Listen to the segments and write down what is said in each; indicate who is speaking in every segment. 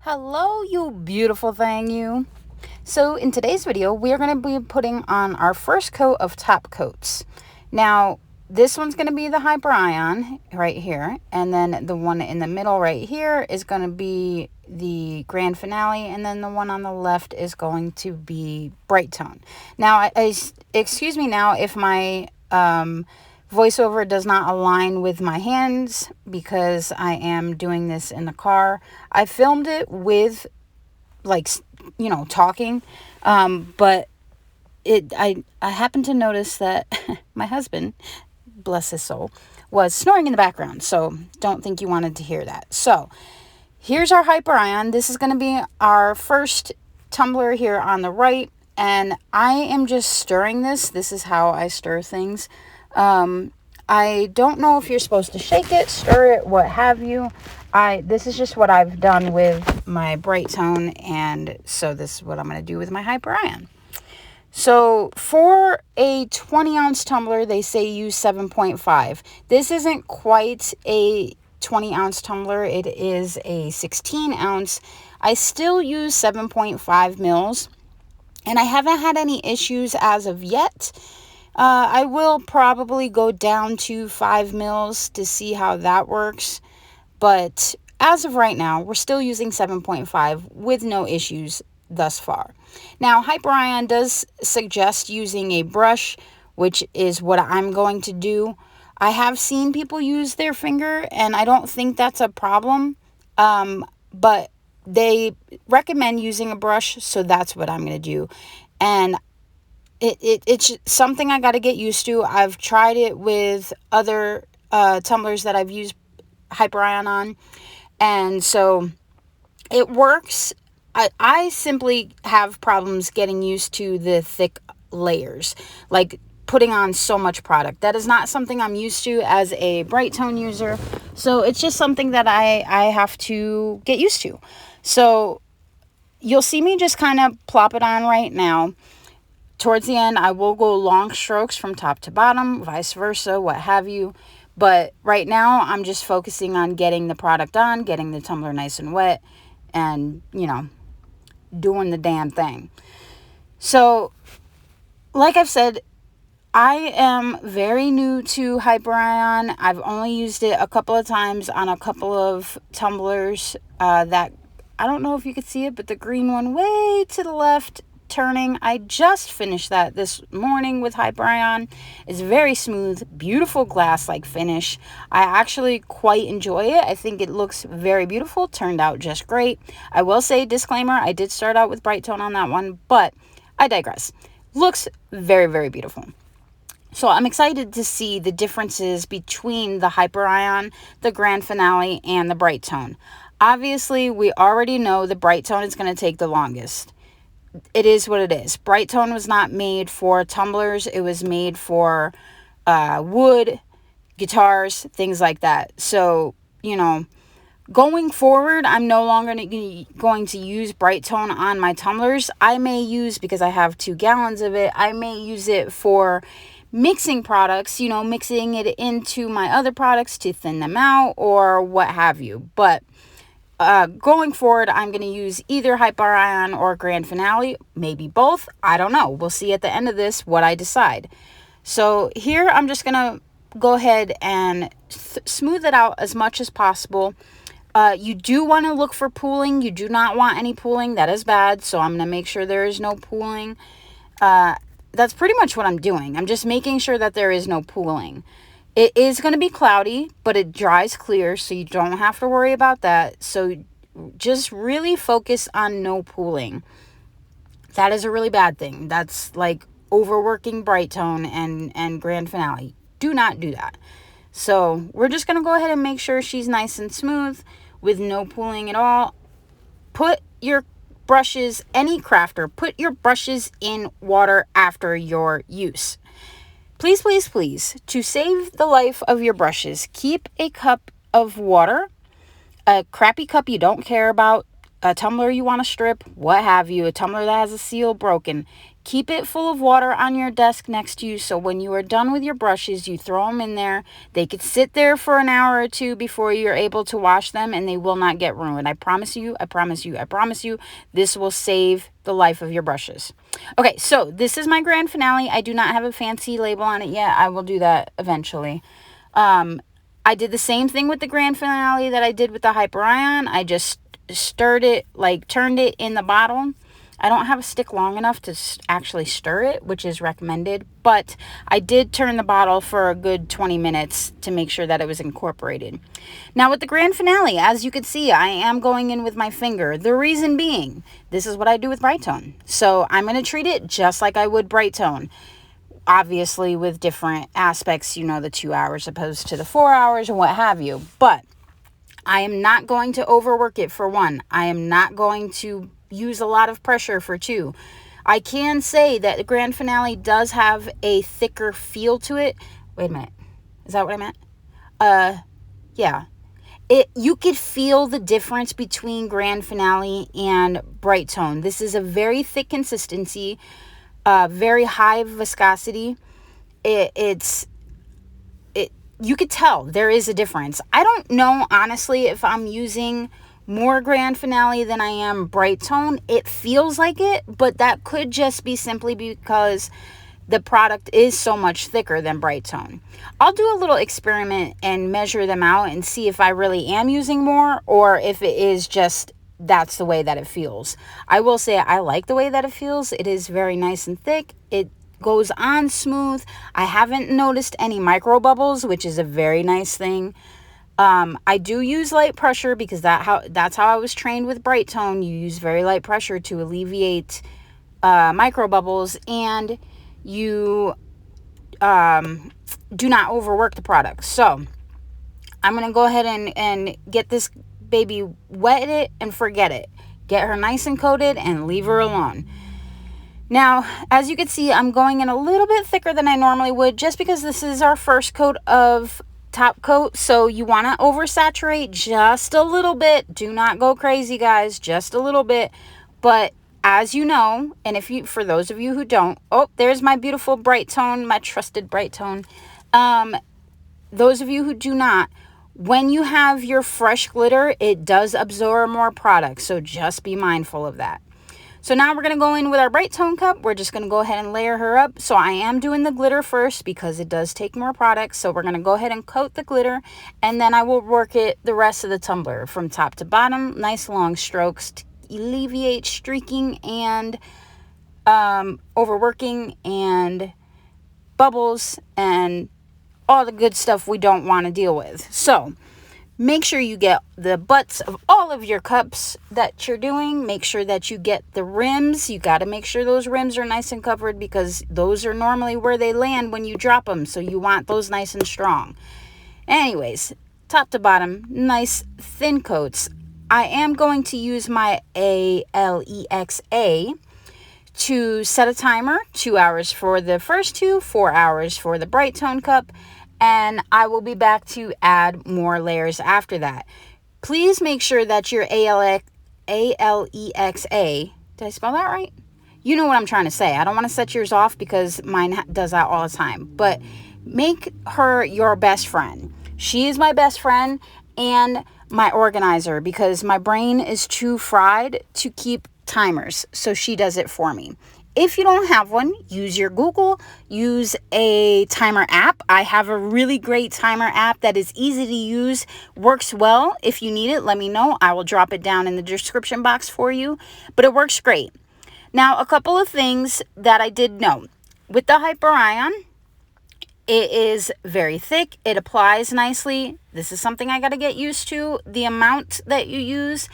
Speaker 1: Hello, you beautiful thing, you. So in today's video, we are going to be putting on our first coat of top coats. Now, this one's going to be the Hyperion right here, and then the one in the middle right here is going to be the Grand Finale, and then the one on the left is going to be Bright Tone. Now, excuse me now if my voiceover does not align with my hands because I am doing this in the car. I filmed it with talking, but I happened to notice that my husband, bless his soul, was snoring in the background, so don't think you wanted to hear that. So here's our Hyperion. This is going to be our first tumbler here on the right, and I am just stirring this. This is how I stir things. I don't know if you're supposed to shake it, stir it, what have you. This is just what I've done with my Bright Tone, and so this is what I'm going to do with my Hyperion. So for a 20-ounce tumbler, they say use 7.5. This isn't quite a 20-ounce tumbler. It is a 16-ounce. I still use 7.5 mils, and I haven't had any issues as of yet. I will probably go down to 5 mils to see how that works. But as of right now, we're still using 7.5 with no issues thus far. Now, Hyperion does suggest using a brush, which is what I'm going to do. I have seen people use their finger, and I don't think that's a problem. But they recommend using a brush, so that's what I'm going to do. And it's something I got to get used to. I've tried it with other tumblers that I've used Hyperion on, and so it works. I simply have problems getting used to the thick layers, like putting on so much product. That is not something I'm used to as a Bright Tone user, so it's just something that I have to get used to. So you'll see me just kind of plop it on right now. Towards the end, I will go long strokes from top to bottom, vice versa, what have you. But right now, I'm just focusing on getting the product on, getting the tumbler nice and wet, and, doing the damn thing. So, like I've said, I am very new to Hyperion. I've only used it a couple of times on a couple of tumblers that, I don't know if you could see it, but the green one way to the left turning, I just finished that this morning with Hyperion. It's very smooth, beautiful glass-like finish. I actually quite enjoy it. I think it looks very beautiful. Turned out just great. I will say, disclaimer, I did start out with Bright Tone on that one, but I digress. Looks very, very beautiful. So I'm excited to see the differences between the Hyperion, the Grand Finale, and the Bright Tone. Obviously, we already know the Bright Tone is going to take the longest. It is what it is. Bright Tone was not made for tumblers. It was made for wood, guitars, things like that. So, going forward, I'm no longer going to use Bright Tone on my tumblers. I may use, because I have 2 gallons of it, I may use it for mixing products, mixing it into my other products to thin them out or what have you. But going forward, I'm going to use either Hyperion or Grand Finale, maybe both. I don't know. We'll see at the end of this what I decide. So here, I'm just going to go ahead and smooth it out as much as possible. You do want to look for pooling. You do not want any pooling. That is bad. So I'm going to make sure there is no pooling. That's pretty much what I'm doing. I'm just making sure that there is no pooling. It is going to be cloudy, but it dries clear, so you don't have to worry about that. So just really focus on no pooling. That is a really bad thing. That's like overworking Bright Tone and Grand Finale. Do not do that. So we're just going to go ahead and make sure she's nice and smooth with no pooling at all. Put your brushes, any crafter, put your brushes in water after your use. Please, please, please, to save the life of your brushes, keep a cup of water, a crappy cup you don't care about. a tumbler you want to strip, what have you, a tumbler that has a seal broken. Keep it full of water on your desk next to you, so when you are done with your brushes, you throw them in there. They could sit there for an hour or two before you're able to wash them, and they will not get ruined. I promise you, I promise you, I promise you, this will save the life of your brushes. Okay, so this is my grand finale. I do not have a fancy label on it yet. I will do that eventually. I did the same thing with the grand finale that I did with the Hyperion. I just stirred it, like turned it in the bottle. I don't have a stick long enough to actually stir it, which is recommended, but I did turn the bottle for a good 20 minutes to make sure that it was incorporated. Now with the grand finale, as you can see, I am going in with my finger. The reason being, this is what I do with Bright Tone. So I'm going to treat it just like I would Bright Tone. Obviously with different aspects, you know, the 2 hours opposed to the 4 hours and what have you. But I am not going to overwork it for one. I am not going to use a lot of pressure for two. I can say that the grand finale does have a thicker feel to it. Wait a minute. Is that what I meant? Yeah. You could feel the difference between grand finale and Bright Tone. This is a very thick consistency, very high viscosity. You could tell there is a difference. I don't know, honestly, if I'm using more grand finale than I am Bright Tone. It feels like it, but that could just be simply because the product is so much thicker than Bright Tone. I'll do a little experiment and measure them out and see if I really am using more or if it is just that's the way that it feels. I will say I like the way that it feels. It is very nice and thick. It goes on smooth. I haven't noticed any micro bubbles, which is a very nice thing. I do use light pressure because that's how I was trained with Bright Tone. You use very light pressure to alleviate micro bubbles, and you do not overwork the product. So I'm going to go ahead and get this baby, wet it and forget it. Get her nice and coated and leave her alone. Now, as you can see, I'm going in a little bit thicker than I normally would just because this is our first coat of top coat. So you want to oversaturate just a little bit. Do not go crazy, guys, just a little bit. But as you know, and for those of you who don't, oh, there's my beautiful Bright Tone, my trusted Bright Tone. Those of you who do not, when you have your fresh glitter, it does absorb more product. So just be mindful of that. So now we're going to go in with our Bright Tone cup. We're just going to go ahead and layer her up. So I am doing the glitter first because it does take more product. So we're going to go ahead and coat the glitter. And then I will work it the rest of the tumbler from top to bottom. Nice long strokes to alleviate streaking and overworking and bubbles and all the good stuff we don't want to deal with. So make sure you get the butts of all of your cups that you're doing. Make sure that you get the rims. You got to make sure those rims are nice and covered because those are normally where they land when you drop them. So you want those nice and strong. Anyways, top to bottom, nice thin coats. I am going to use my Alexa to set a timer, 2 hours for the first two, 4 hours for the Bright Tone cup. And I will be back to add more layers after that. Please make sure that your Alexa, did I spell that right? You know what I'm trying to say. I don't want to set yours off because mine does that all the time. But make her your best friend. She is my best friend and my organizer because my brain is too fried to keep timers. So she does it for me. If you don't have one, use your Google, use a timer app. I have a really great timer app that is easy to use, works well. If you need it, let me know. I will drop it down in the description box for you, but it works great. Now, a couple of things that I did note. With the Hyperion, it is very thick. It applies nicely. This is something I got to get used to. The amount that you use,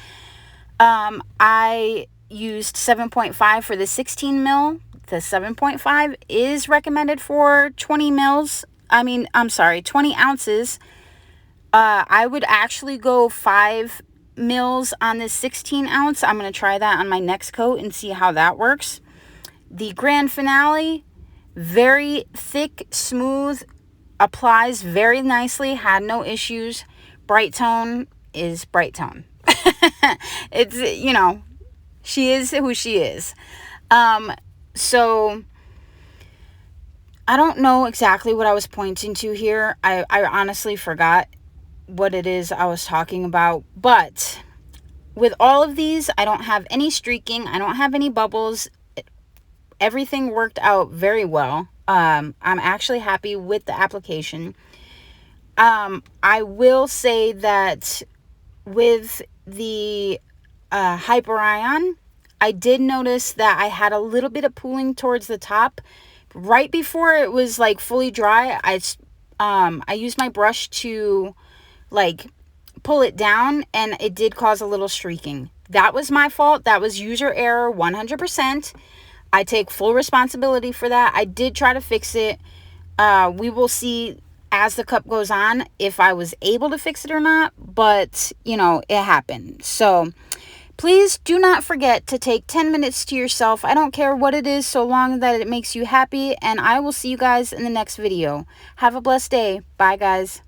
Speaker 1: I used 7.5 for the 16 mil. The 7.5 is recommended for 20 ounces. I would actually go 5 mils on this 16 ounce. I'm going to try that on my next coat and see how that works. The grand finale, very thick, smooth, applies very nicely, had no issues. Bright Tone is Bright Tone. It's, you know, she is who she is. So I don't know exactly what I was pointing to here. I honestly forgot what it is I was talking about. But with all of these, I don't have any streaking. I don't have any bubbles. Everything worked out very well. I'm actually happy with the application. I will say that with the Hyperion, I did notice that I had a little bit of pooling towards the top. Right before it was like fully dry, I used my brush to like pull it down, and it did cause a little streaking. That was my fault. That was user error 100%. I take full responsibility for that. I did try to fix it. We will see as the cup goes on if I was able to fix it or not, but you know, it happened. So please do not forget to take 10 minutes to yourself. I don't care what it is, so long that it makes you happy, and I will see you guys in the next video. Have a blessed day. Bye, guys.